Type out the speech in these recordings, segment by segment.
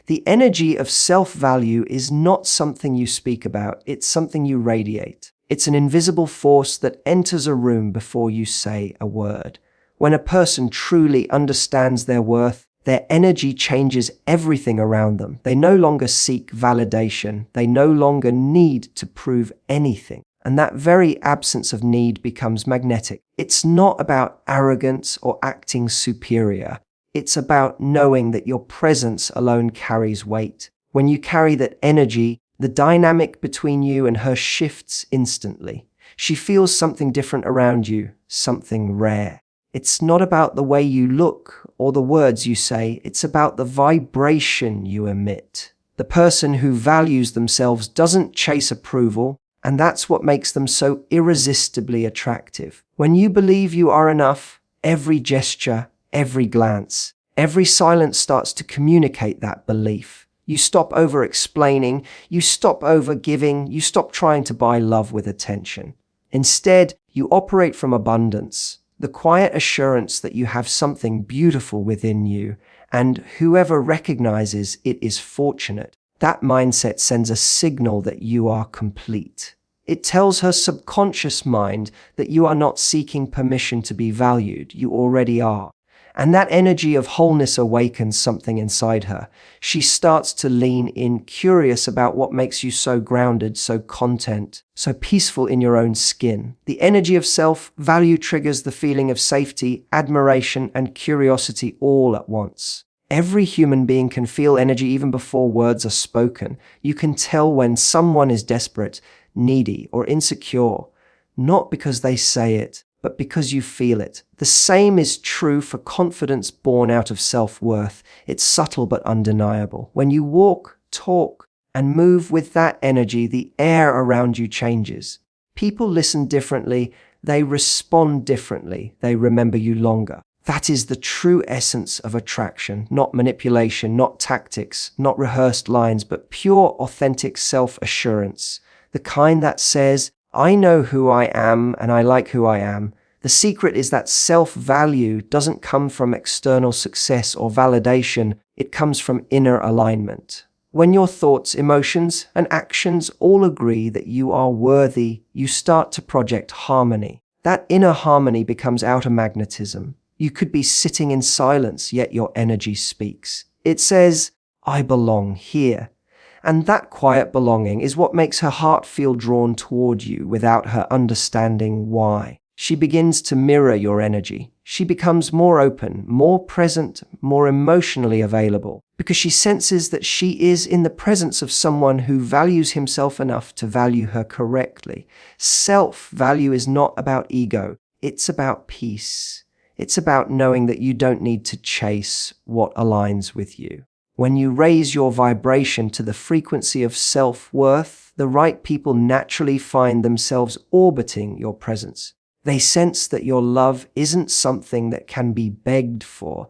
The energy of self-value is not something you speak about, it's something you radiate. It's an invisible force that enters a room before you say a word. When a person truly understands their worth, their energy changes everything around them. They no longer seek validation. They no longer need to prove anything. And that very absence of need becomes magnetic. It's not about arrogance or acting superior. It's about knowing that your presence alone carries weight. When you carry that energy, the dynamic between you and her shifts instantly. She feels something different around you, something rare. It's not about the way you look or the words you say, it's about the vibration you emit. The person who values themselves doesn't chase approval, and that's what makes them so irresistibly attractive. When you believe you are enough, every gesture, every glance, every silence starts to communicate that belief. You stop over-explaining, you stop over-giving, you stop trying to buy love with attention. Instead, you operate from abundance, the quiet assurance that you have something beautiful within you, and whoever recognizes it is fortunate. That mindset sends a signal that you are complete. It tells her subconscious mind that you are not seeking permission to be valued, you already are. And that energy of wholeness awakens something inside her. She starts to lean in, curious about what makes you so grounded, so content, so peaceful in your own skin. The energy of self-value triggers the feeling of safety, admiration, and curiosity all at once. Every human being can feel energy even before words are spoken. You can tell when someone is desperate, needy, or insecure, not because they say it, but because you feel it. The same is true for confidence born out of self-worth. It's subtle but undeniable. When you walk, talk, and move with that energy, the air around you changes. People listen differently, they respond differently, they remember you longer. That is the true essence of attraction, not manipulation, not tactics, not rehearsed lines, but pure, authentic self-assurance. The kind that says, I know who I am and I like who I am. The secret is that self-value doesn't come from external success or validation. It comes from inner alignment. When your thoughts, emotions, and actions all agree that you are worthy, you start to project harmony. That inner harmony becomes outer magnetism. You could be sitting in silence, yet your energy speaks. It says, I belong here. And that quiet belonging is what makes her heart feel drawn toward you without her understanding why. She begins to mirror your energy. She becomes more open, more present, more emotionally available, because she senses that she is in the presence of someone who values himself enough to value her correctly. Self-value is not about ego. It's about peace. It's about knowing that you don't need to chase what aligns with you. When you raise your vibration to the frequency of self-worth, the right people naturally find themselves orbiting your presence. They sense that your love isn't something that can be begged for.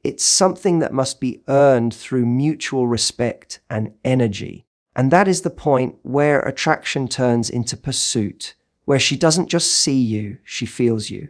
It's something that must be earned through mutual respect and energy. And that is the point where attraction turns into pursuit, where she doesn't just see you, she feels you.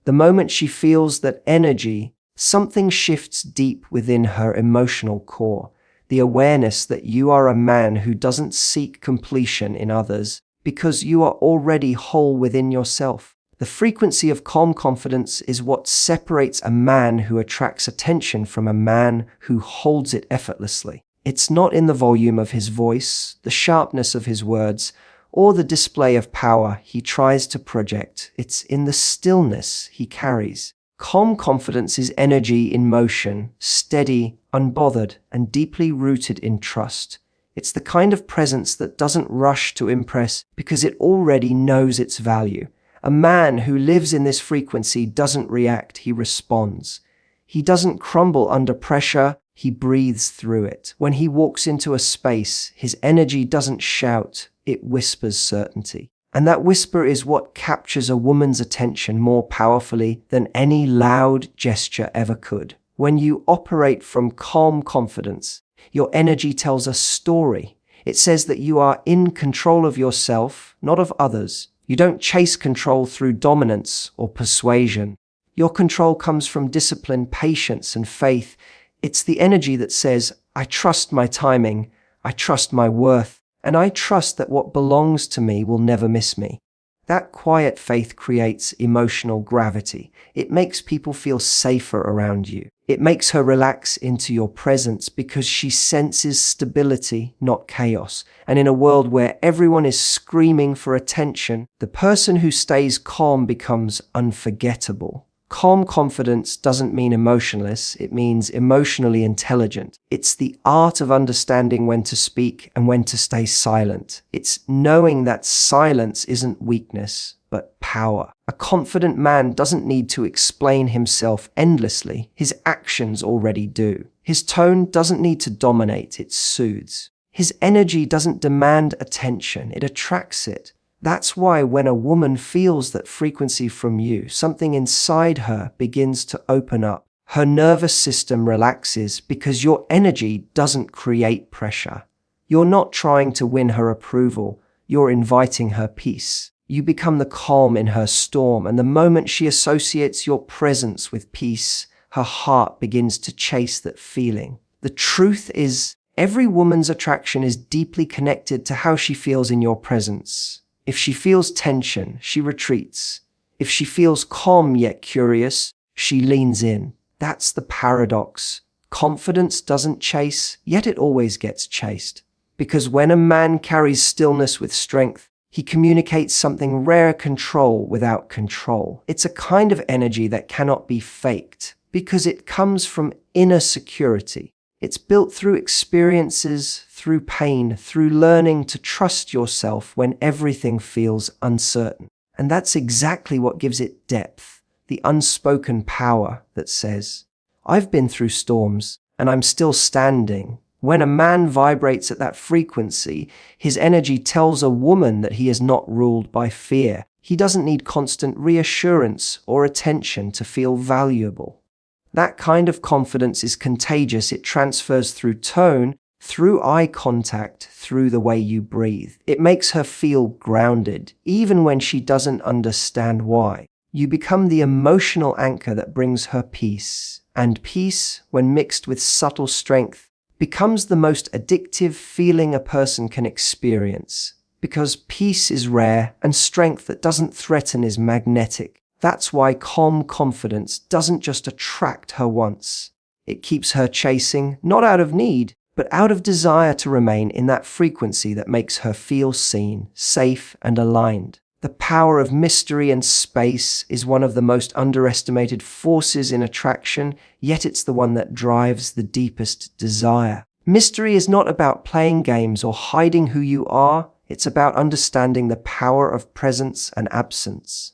The moment she feels that energy, something shifts deep within her emotional core, the awareness that you are a man who doesn't seek completion in others because you are already whole within yourself. The frequency of calm confidence is what separates a man who attracts attention from a man who holds it effortlessly. It's not in the volume of his voice, the sharpness of his words, or the display of power he tries to project. It's in the stillness he carries. Calm confidence is energy in motion, steady, unbothered, and deeply rooted in trust. It's the kind of presence that doesn't rush to impress because it already knows its value. A man who lives in this frequency doesn't react, he responds. He doesn't crumble under pressure, he breathes through it. When he walks into a space, his energy doesn't shout, it whispers certainty. And that whisper is what captures a woman's attention more powerfully than any loud gesture ever could. When you operate from calm confidence, your energy tells a story. It says that you are in control of yourself, not of others. You don't chase control through dominance or persuasion. Your control comes from discipline, patience, and faith. It's the energy that says, I trust my timing, I trust my worth, and I trust that what belongs to me will never miss me. That quiet faith creates emotional gravity. It makes people feel safer around you. It makes her relax into your presence because she senses stability, not chaos. And in a world where everyone is screaming for attention, the person who stays calm becomes unforgettable. Calm confidence doesn't mean emotionless, it means emotionally intelligent. It's the art of understanding when to speak and when to stay silent. It's knowing that silence isn't weakness, but power. A confident man doesn't need to explain himself endlessly. His actions already do. His tone doesn't need to dominate, it soothes. His energy doesn't demand attention, it attracts it. That's why when a woman feels that frequency from you, something inside her begins to open up. Her nervous system relaxes because your energy doesn't create pressure. You're not trying to win her approval, you're inviting her peace. You become the calm in her storm, and the moment she associates your presence with peace, her heart begins to chase that feeling. The truth is, every woman's attraction is deeply connected to how she feels in your presence. If she feels tension, she retreats. If she feels calm yet curious, she leans in. That's the paradox. Confidence doesn't chase, yet it always gets chased. Because when a man carries stillness with strength, he communicates something rare: control without control. It's a kind of energy that cannot be faked, because it comes from inner security. It's built through experiences, through pain, through learning to trust yourself when everything feels uncertain. And that's exactly what gives it depth, the unspoken power that says, I've been through storms, and I'm still standing. When a man vibrates at that frequency, his energy tells a woman that he is not ruled by fear. He doesn't need constant reassurance or attention to feel valuable. That kind of confidence is contagious. It transfers through tone, through eye contact, through the way you breathe. It makes her feel grounded, even when she doesn't understand why. You become the emotional anchor that brings her peace. And peace, when mixed with subtle strength, becomes the most addictive feeling a person can experience. Because peace is rare, and strength that doesn't threaten is magnetic. That's why calm confidence doesn't just attract her once. It keeps her chasing, not out of need, but out of desire to remain in that frequency that makes her feel seen, safe, and aligned. The power of mystery and space is one of the most underestimated forces in attraction, yet it's the one that drives the deepest desire. Mystery is not about playing games or hiding who you are, it's about understanding the power of presence and absence.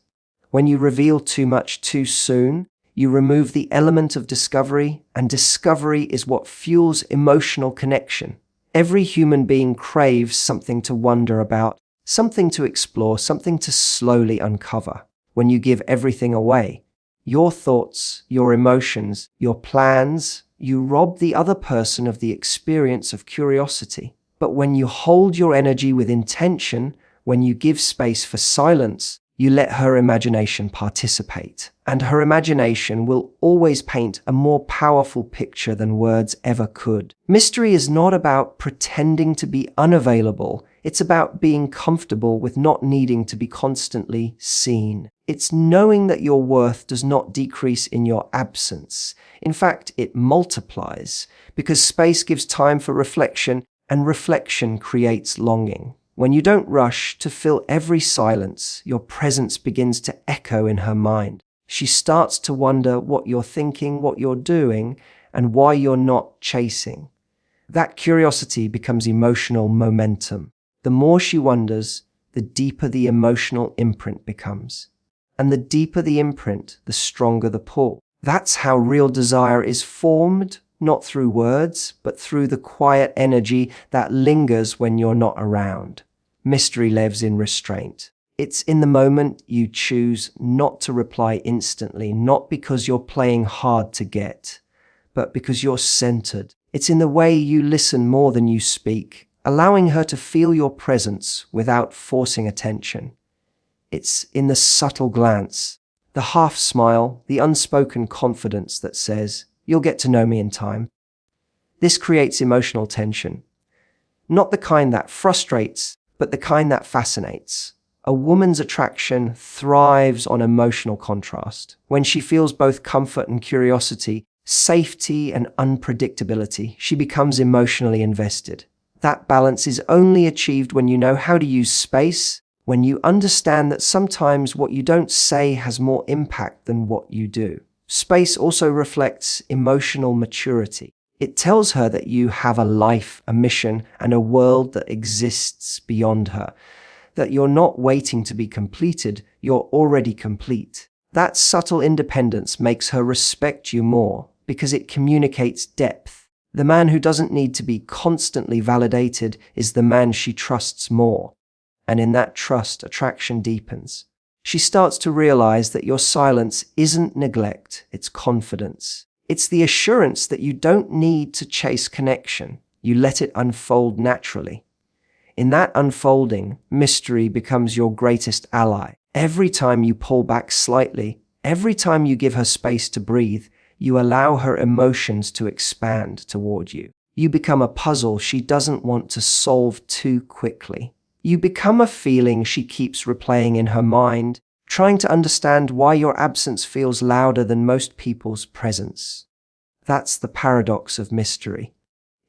When you reveal too much too soon, you remove the element of discovery, and discovery is what fuels emotional connection. Every human being craves something to wonder about, something to explore, something to slowly uncover. When you give everything away, your thoughts, your emotions, your plans, you rob the other person of the experience of curiosity. But when you hold your energy with intention, when you give space for silence, you let her imagination participate. And her imagination will always paint a more powerful picture than words ever could. Mystery is not about pretending to be unavailable. It's about being comfortable with not needing to be constantly seen. It's knowing that your worth does not decrease in your absence. In fact, it multiplies, because space gives time for reflection, and reflection creates longing. When you don't rush to fill every silence, your presence begins to echo in her mind. She starts to wonder what you're thinking, what you're doing, and why you're not chasing. That curiosity becomes emotional momentum. The more she wonders, the deeper the emotional imprint becomes. And the deeper the imprint, the stronger the pull. That's how real desire is formed, not through words, but through the quiet energy that lingers when you're not around. Mystery lives in restraint. It's in the moment you choose not to reply instantly, not because you're playing hard to get, but because you're centered. It's in the way you listen more than you speak, allowing her to feel your presence without forcing attention. It's in the subtle glance, the half smile, the unspoken confidence that says, "You'll get to know me in time." This creates emotional tension. Not the kind that frustrates, but the kind that fascinates. A woman's attraction thrives on emotional contrast. When she feels both comfort and curiosity, safety and unpredictability, she becomes emotionally invested. That balance is only achieved when you know how to use space, when you understand that sometimes what you don't say has more impact than what you do. Space also reflects emotional maturity. It tells her that you have a life, a mission, and a world that exists beyond her. That you're not waiting to be completed, you're already complete. That subtle independence makes her respect you more because it communicates depth. The man who doesn't need to be constantly validated is the man she trusts more. And in that trust, attraction deepens. She starts to realize that your silence isn't neglect, it's confidence. It's the assurance that you don't need to chase connection. You let it unfold naturally. In that unfolding, mystery becomes your greatest ally. Every time you pull back slightly, every time you give her space to breathe, you allow her emotions to expand toward you. You become a puzzle she doesn't want to solve too quickly. You become a feeling she keeps replaying in her mind, trying to understand why your absence feels louder than most people's presence. That's the paradox of mystery.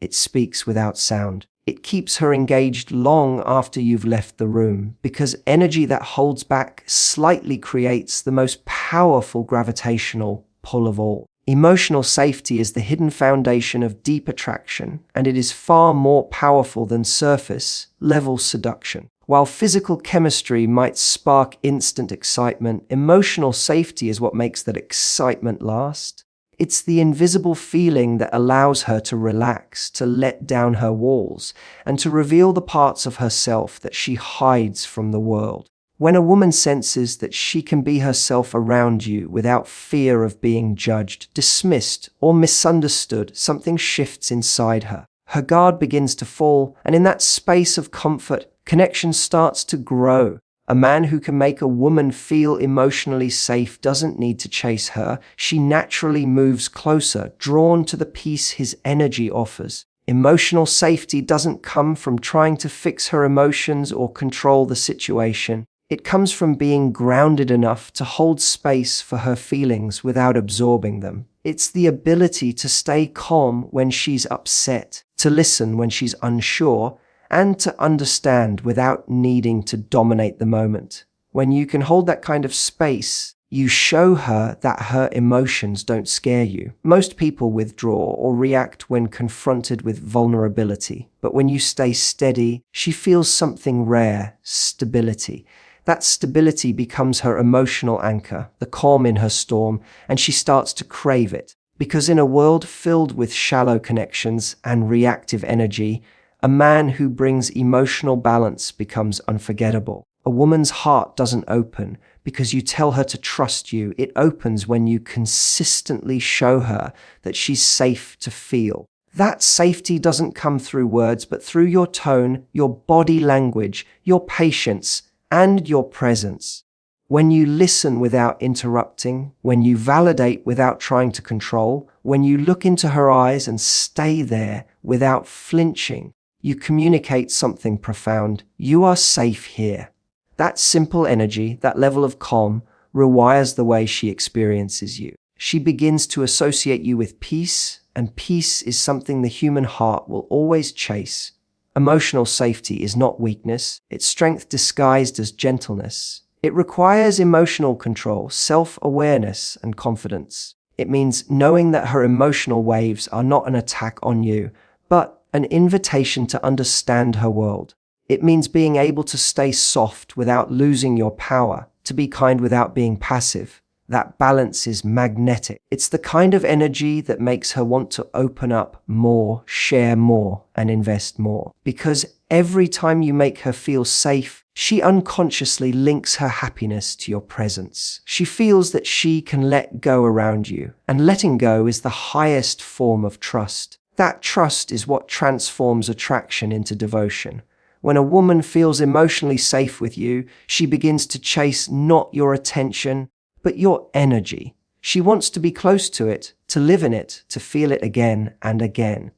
It speaks without sound. It keeps her engaged long after you've left the room, because energy that holds back slightly creates the most powerful gravitational pull of all. Emotional safety is the hidden foundation of deep attraction, and it is far more powerful than surface-level seduction. While physical chemistry might spark instant excitement, emotional safety is what makes that excitement last. It's the invisible feeling that allows her to relax, to let down her walls, and to reveal the parts of herself that she hides from the world. When a woman senses that she can be herself around you without fear of being judged, dismissed, or misunderstood, something shifts inside her. Her guard begins to fall, and in that space of comfort, connection starts to grow. A man who can make a woman feel emotionally safe doesn't need to chase her. She naturally moves closer, drawn to the peace his energy offers. Emotional safety doesn't come from trying to fix her emotions or control the situation. It comes from being grounded enough to hold space for her feelings without absorbing them. It's the ability to stay calm when she's upset, to listen when she's unsure, and to understand without needing to dominate the moment. When you can hold that kind of space, you show her that her emotions don't scare you. Most people withdraw or react when confronted with vulnerability, but when you stay steady, she feels something rare, stability. That stability becomes her emotional anchor, the calm in her storm, and she starts to crave it. Because in a world filled with shallow connections and reactive energy, a man who brings emotional balance becomes unforgettable. A woman's heart doesn't open because you tell her to trust you. It opens when you consistently show her that she's safe to feel. That safety doesn't come through words, but through your tone, your body language, your patience, and your presence. When you listen without interrupting, when you validate without trying to control, when you look into her eyes and stay there without flinching, you communicate something profound. You are safe here. That simple energy, that level of calm, rewires the way she experiences you. She begins to associate you with peace, and peace is something the human heart will always chase. Emotional safety is not weakness, it's strength disguised as gentleness. It requires emotional control, self-awareness, and confidence. It means knowing that her emotional waves are not an attack on you, but an invitation to understand her world. It means being able to stay soft without losing your power, to be kind without being passive. That balance is magnetic. It's the kind of energy that makes her want to open up more, share more, and invest more. Because every time you make her feel safe, she unconsciously links her happiness to your presence. She feels that she can let go around you, and letting go is the highest form of trust. That trust is what transforms attraction into devotion. When a woman feels emotionally safe with you, she begins to chase not your attention, but your energy. She wants to be close to it, to live in it, to feel it again and again.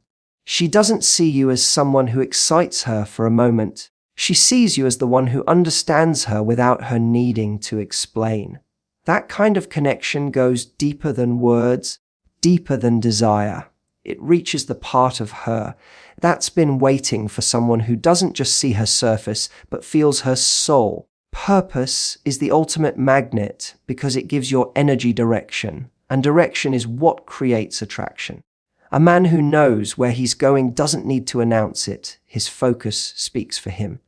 She doesn't see you as someone who excites her for a moment. She sees you as the one who understands her without her needing to explain. That kind of connection goes deeper than words, deeper than desire. It reaches the part of her that's been waiting for someone who doesn't just see her surface, but feels her soul. Purpose is the ultimate magnet because it gives your energy direction, and direction is what creates attraction. A man who knows where he's going doesn't need to announce it. His focus speaks for him.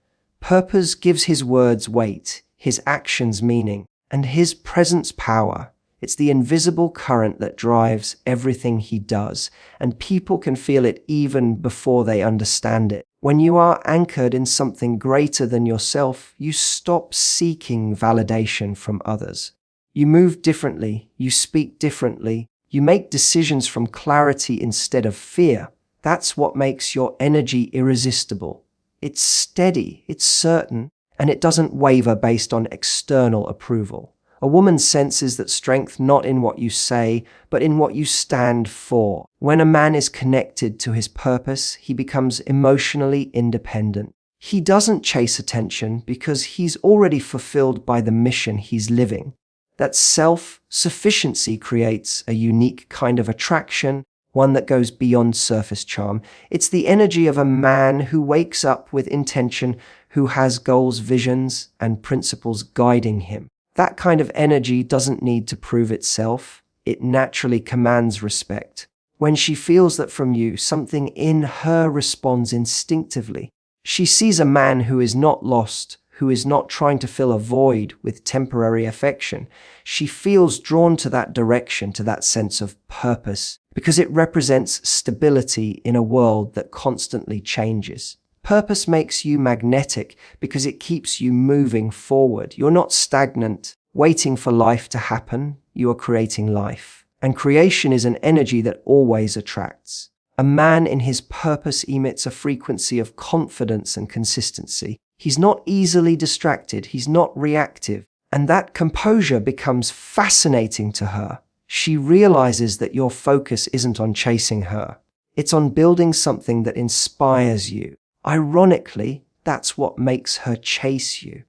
Purpose gives his words weight, his actions meaning, and his presence power. It's the invisible current that drives everything he does, and people can feel it even before they understand it. When you are anchored in something greater than yourself, you stop seeking validation from others. You move differently, you speak differently, you make decisions from clarity instead of fear. That's what makes your energy irresistible. It's steady, it's certain, and it doesn't waver based on external approval. A woman senses that strength not in what you say, but in what you stand for. When a man is connected to his purpose, he becomes emotionally independent. He doesn't chase attention because he's already fulfilled by the mission he's living. That self-sufficiency creates a unique kind of attraction, one that goes beyond surface charm. It's the energy of a man who wakes up with intention, who has goals, visions, and principles guiding him. That kind of energy doesn't need to prove itself. It naturally commands respect. When she feels that from you, something in her responds instinctively. She sees a man who is not lost, who is not trying to fill a void with temporary affection. She feels drawn to that direction, to that sense of purpose, because it represents stability in a world that constantly changes. Purpose makes you magnetic because it keeps you moving forward. You're not stagnant, waiting for life to happen. You are creating life. And creation is an energy that always attracts. A man in his purpose emits a frequency of confidence and consistency. He's not easily distracted. He's not reactive. And that composure becomes fascinating to her. She realizes that your focus isn't on chasing her. It's on building something that inspires you. Ironically, that's what makes her chase you.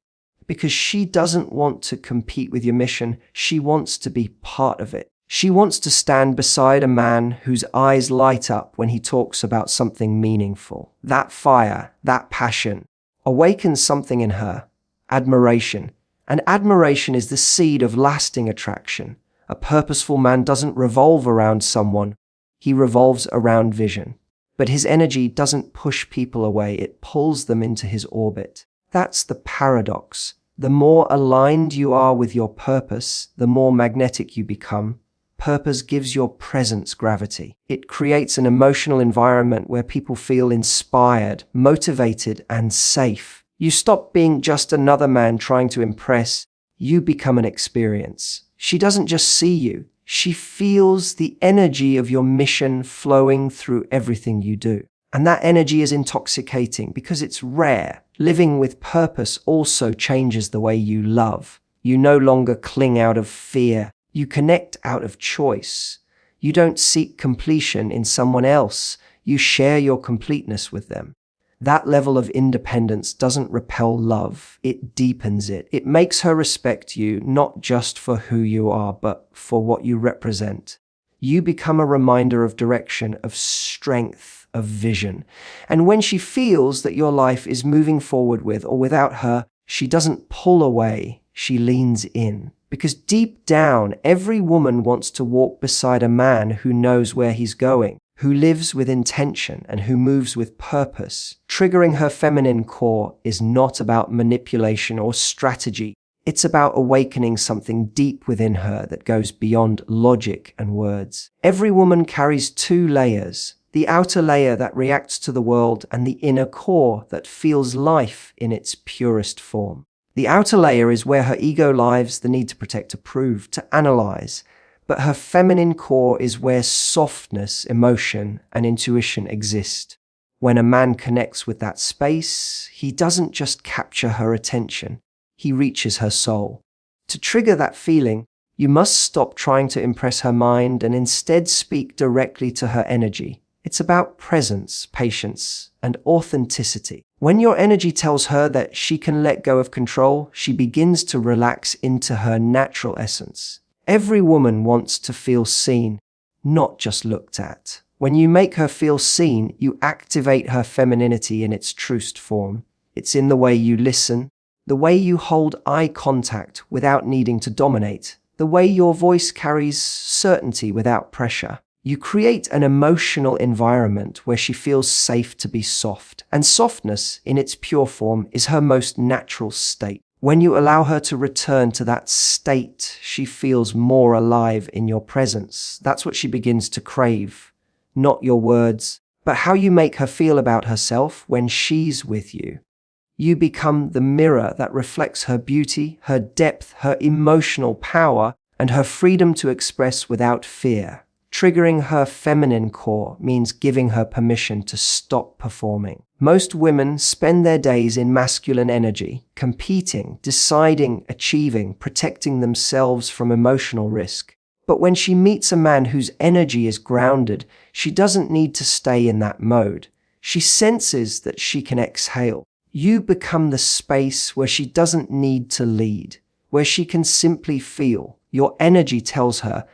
Because she doesn't want to compete with your mission, she wants to be part of it. She wants to stand beside a man whose eyes light up when he talks about something meaningful. That fire, that passion, awakens something in her, admiration. And admiration is the seed of lasting attraction. A purposeful man doesn't revolve around someone, he revolves around vision. But his energy doesn't push people away, it pulls them into his orbit. That's the paradox. The more aligned you are with your purpose, the more magnetic you become. Purpose gives your presence gravity. It creates an emotional environment where people feel inspired, motivated, and safe. You stop being just another man trying to impress. You become an experience. She doesn't just see you. She feels the energy of your mission flowing through everything you do. And that energy is intoxicating because it's rare. Living with purpose also changes the way you love. You no longer cling out of fear. You connect out of choice. You don't seek completion in someone else. You share your completeness with them. That level of independence doesn't repel love, it deepens it. It makes her respect you not just for who you are, but for what you represent. You become a reminder of direction, of strength, of vision. And when she feels that your life is moving forward with or without her, she doesn't pull away, she leans in. Because deep down, every woman wants to walk beside a man who knows where he's going, who lives with intention and who moves with purpose. Triggering her feminine core is not about manipulation or strategy. It's about awakening something deep within her that goes beyond logic and words. Every woman carries two layers, the outer layer that reacts to the world and the inner core that feels life in its purest form. The outer layer is where her ego lives, the need to protect, to prove, to analyze. But her feminine core is where softness, emotion, and intuition exist. When a man connects with that space, he doesn't just capture her attention, he reaches her soul. To trigger that feeling, you must stop trying to impress her mind and instead speak directly to her energy. It's about presence, patience, and authenticity. When your energy tells her that she can let go of control, she begins to relax into her natural essence. Every woman wants to feel seen, not just looked at. When you make her feel seen, you activate her femininity in its truest form. It's in the way you listen, the way you hold eye contact without needing to dominate, the way your voice carries certainty without pressure. You create an emotional environment where she feels safe to be soft, and softness, in its pure form, is her most natural state. When you allow her to return to that state, she feels more alive in your presence. That's what she begins to crave. Not your words, but how you make her feel about herself when she's with you. You become the mirror that reflects her beauty, her depth, her emotional power, and her freedom to express without fear. Triggering her feminine core means giving her permission to stop performing. Most women spend their days in masculine energy, competing, deciding, achieving, protecting themselves from emotional risk. But when she meets a man whose energy is grounded, she doesn't need to stay in that mode. She senses that she can exhale. You become the space where she doesn't need to lead, where she can simply feel. Your energy tells her,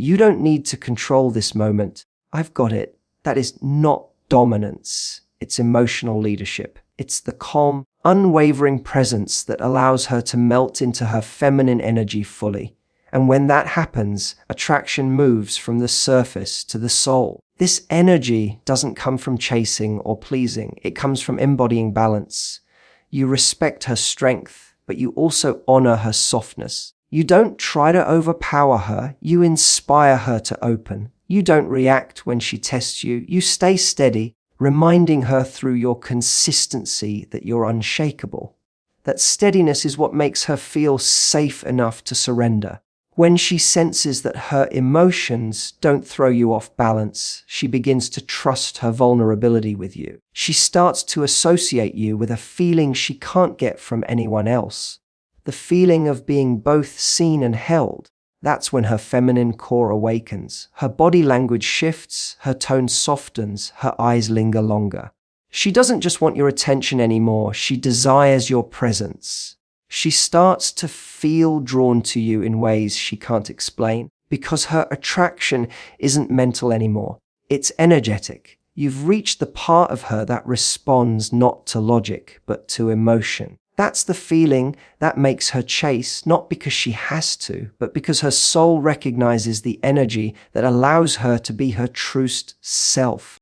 you don't need to control this moment. I've got it. That is not dominance. It's emotional leadership. It's the calm, unwavering presence that allows her to melt into her feminine energy fully. And when that happens, attraction moves from the surface to the soul. This energy doesn't come from chasing or pleasing. It comes from embodying balance. You respect her strength, but you also honor her softness. You don't try to overpower her. You inspire her to open. You don't react when she tests you. You stay steady, reminding her through your consistency that you're unshakable. That steadiness is what makes her feel safe enough to surrender. When she senses that her emotions don't throw you off balance, she begins to trust her vulnerability with you. She starts to associate you with a feeling she can't get from anyone else. The feeling of being both seen and held. That's when her feminine core awakens. Her body language shifts, her tone softens, her eyes linger longer. She doesn't just want your attention anymore, she desires your presence. She starts to feel drawn to you in ways she can't explain, because her attraction isn't mental anymore. It's energetic. You've reached the part of her that responds not to logic, but to emotion. That's the feeling that makes her chase, not because she has to, but because her soul recognizes the energy that allows her to be her truest self.